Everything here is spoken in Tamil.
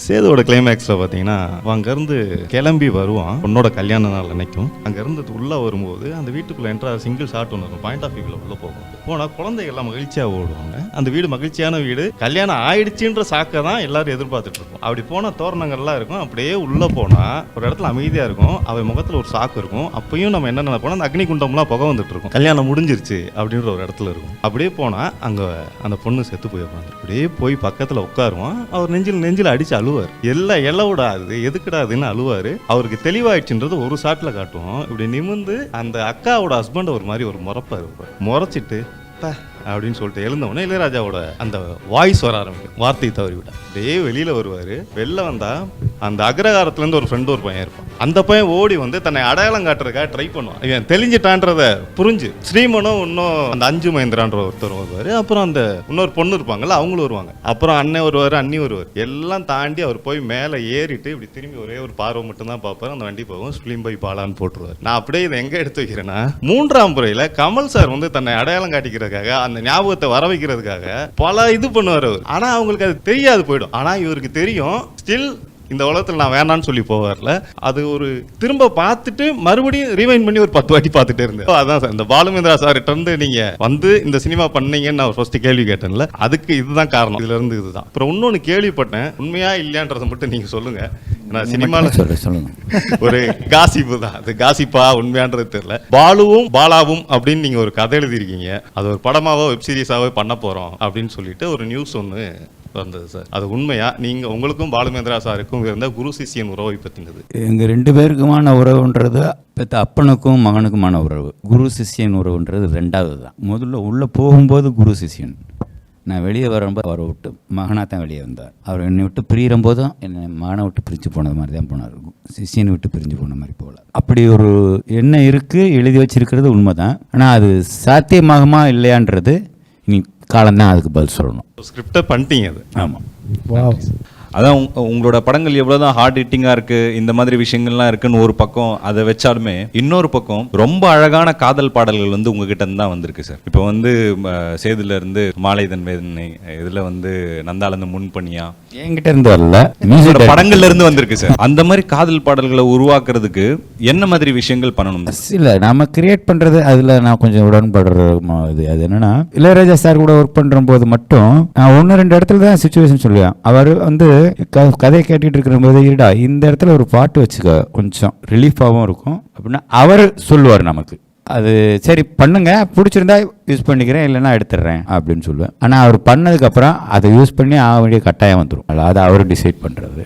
சேதுவோட கிளைமேக்ஸில் பார்த்தீங்கன்னா அங்கேருந்து கிளம்பி வருவான், பொண்ணோட கல்யாண நாள் நினைக்கும். அங்கேருந்து உள்ளே வரும்போது அந்த வீட்டுக்குள்ளே என்ட்ரா சிங்கிள் ஷாட் ஒன்று இருக்கும், பாயிண்ட் ஆஃப் வியூவில் உள்ளே போகும். போனால் குழந்தைகள்லாம் மகிழ்ச்சியாக ஓடுவாங்க. அந்த வீடு மகிழ்ச்சியான வீடு, கல்யாணம் ஆயிடுச்சுன்ற சாக்கை தான் எல்லாரும் எதிர்பார்த்துட்டு இருக்கோம். அப்படி போனால் தோரணங்கள்லாம் இருக்கும். அப்படியே உள்ளே போனால் ஒரு இடத்துல அமைதியாக இருக்கும், அவன் முகத்தில் ஒரு சாக்கு இருக்கும். அப்பயும் நம்ம என்ன நினைப்போம், அந்த அக்னி குண்டம்லாம் புகை வந்துட்டு இருக்கும், கல்யாணம் முடிஞ்சிருச்சு அப்படின்ற ஒரு இடத்துல இருக்கும். அப்படியே போனால் அங்கே அந்த பொண்ணு செத்து போய் உட்காந்து, அப்படியே போய் பக்கத்தில் உட்காருவான். அவர் நெஞ்சில் அடிச்சு அழுவார். எல்லாம் எல்லவிடாது எதுக்கிடாதுன்னு அழுவாரு. அவருக்கு தெளிவாயிடுச்சுன்றது ஒரு ஷாட்ல காட்டுவோம். இப்படி நிமிந்து அந்த அக்காவோட ஹஸ்பண்ட் ஒரு மாதிரி ஒரு முறைப்பாரு, முறைச்சிட்டு அப்படின்னு சொல்லிட்டு எழுந்தவொடனே இளையராஜாவோட அந்த வாய்ஸ் வர ஆரம்பிக்கும், வார்த்தையை தவறி விட. அப்படியே வெளியில வருவாரு. வெளில வந்தா அந்த அக்ரகாரத்துல இருந்து ஒரு ஃப்ரெண்டு ஒரு பையன் இருப்பான். அந்த பையன் ஓடி வந்து தன்னை அடையாளம் காட்டுறதுக்காக ட்ரை பண்ணுவான். இவன் தெளிஞ்சிட்டான்றத புரிஞ்சு ஸ்ரீமனும் இன்னும் அந்த அஞ்சு மகேந்திரான்ற ஒருத்தர் வருவாரு. அப்புறம் அந்த இன்னொரு பொண்ணு இருப்பாங்கல்ல, அவங்களும் வருவாங்க. அப்புறம் அண்ணன் வருவாரு, அண்ணி வருவார். எல்லாம் தாண்டி அவர் போய் மேலே ஏறிட்டு இப்படி திரும்பி ஒரே ஒரு பார்வை மட்டும் தான் பார்ப்பாரு. அந்த வண்டி போகும், ஸ்பிளிம் பை பாலான்னு போட்டுருவார். நான் அப்படியே இதை எங்க எடுத்து வைக்கிறேன்னா, மூன்றாம் முறையில கமல் சார் வந்து தன்னை அடையாளம் காட்டிக்கிறதுக்காக, அந்த ஞாபகத்தை வர வைக்கிறதுக்காக பல இது பண்ணுவார் அவர். ஆனா அவங்களுக்கு அது தெரியாது போயிடும். ஆனா இவருக்கு தெரியும். ஸ்டில் இந்த உலகத்தில் நான் வேணான்னு சொல்லி போவார்ல, அது ஒரு திரும்ப பார்த்துட்டு மறுபடியும் ரீவைண்ட் பண்ணி ஒரு 10 வாட்டி பார்த்துட்டே இருந்தேன். அதான் சார், இந்த பாலுமேந்திரா சார்கிட்ட இருந்து நீங்க வந்து இந்த சினிமா பண்ணீங்கன்னு நான் ஃபர்ஸ்ட் கேள்வி கேட்டேன்ல, அதுக்கு இதுதான் காரணம். இதுல இருந்து இதுதான். அப்புறம் இன்னொன்னு கேள்விப்பட்டேன், உண்மையா இல்லையான்றதை மட்டும் நீங்க சொல்லுங்க. சினிமால சொல்லுங்க, ஒரு காசிப்பு தான் அது. காசிப்பா உண்மையான்றது தெரியல. பாலுவும் பாலாவும் அப்படின்னு நீங்க ஒரு கதை எழுதிருக்கீங்க, அது ஒரு படமாவோ வெப் சீரிஸாவோ பண்ண போறோம் அப்படின்னு சொல்லிட்டு ஒரு நியூஸ் ஒன்று வந்தது சார். அது உண்மையா? நீங்க உங்களுக்கும் பாலுமேந்திரா சாருக்கும் இருந்த குரு சிஷியன் உறவை பத்தினது. எங்க 2 பேருக்குமான உறவுன்றது அப்பனுக்கும் மகனுக்குமான உறவு. குரு சிஷியன் உறவுன்றது 2வது தான். முதல்ல உள்ளே போகும்போது குரு சிஷியன், நான் வெளியே வரும்போது அவரை விட்டு மகனாக தான் வெளியே வந்தார். அவர் என்னை விட்டு பிரிகிற போதும் என்னை மகனை விட்டு பிரிஞ்சு போனது மாதிரி தான் போனார். சிஷியனை விட்டு பிரிஞ்சு போன மாதிரி போகல. அப்படி ஒரு எண்ணம் இருக்குது, எழுதி வச்சிருக்கிறது உண்மை தான். ஆனால் அது சாத்தியமாகுமா இல்லையான்றது இனி காலம்தான் அதுக்கு பதில் சொல்லணும். ஸ்கிரிப்டை பண்ணிட்டீங்க அது. ஆமாம். அதான் உங்களோட படங்கள் எவ்வளோதான் ஹார்ட் ஹிட்டிங்காக இருக்குது, இந்த மாதிரி விஷயங்கள்லாம் இருக்குன்னு ஒரு பக்கம் அதை வச்சாலுமே, இன்னொரு பக்கம் ரொம்ப அழகான காதல் பாடல்கள் வந்து உங்ககிட்ட இருந்து தான் வந்திருக்கு சார். இப்போ வந்து சேதுல இருந்து மாலைதன் வேதனை, இதில் வந்து நந்தாலேருந்து முன்பணியா, என்கிட்ட இருந்து வரல, படங்கள்ல இருந்து வந்திருக்கு சார். அந்த மாதிரி காதல் பாடல்களை உருவாக்குறதுக்கு என்ன மாதிரி விஷயங்கள் பண்ணணும்? இல்லை, நம்ம கிரியேட் பண்ணுறது அதில் நான் கொஞ்சம் உடன்படுற இது. அது என்னன்னா, இளையராஜா சார் கூட ஒர்க் பண்ணுற போது மட்டும் நான் 1-2 இடத்துல தான் சுச்சுவேஷன் சொல்லுவேன். அவர் வந்து கதையை கேட்டுட்டு இருக்கிற போது, இருடா இந்த இடத்துல ஒரு பாட்டு வச்சுக்க, கொஞ்சம் ரிலீஃபாகவும் இருக்கும் அப்படின்னா அவர் சொல்லுவார் நமக்கு. அது சரி பண்ணுங்க, பிடிச்சிருந்தா யூஸ் பண்ணிக்கிறேன், இல்லைன்னா எடுத்துடுறேன் அப்படின்னு சொல்லுவேன். ஆனால் அவர் பண்ணதுக்கப்புறம் அதை யூஸ் பண்ணி ஆக வேண்டிய கட்டாயம் வந்துடும். அது அவர் டிசைட் பண்ணுறது.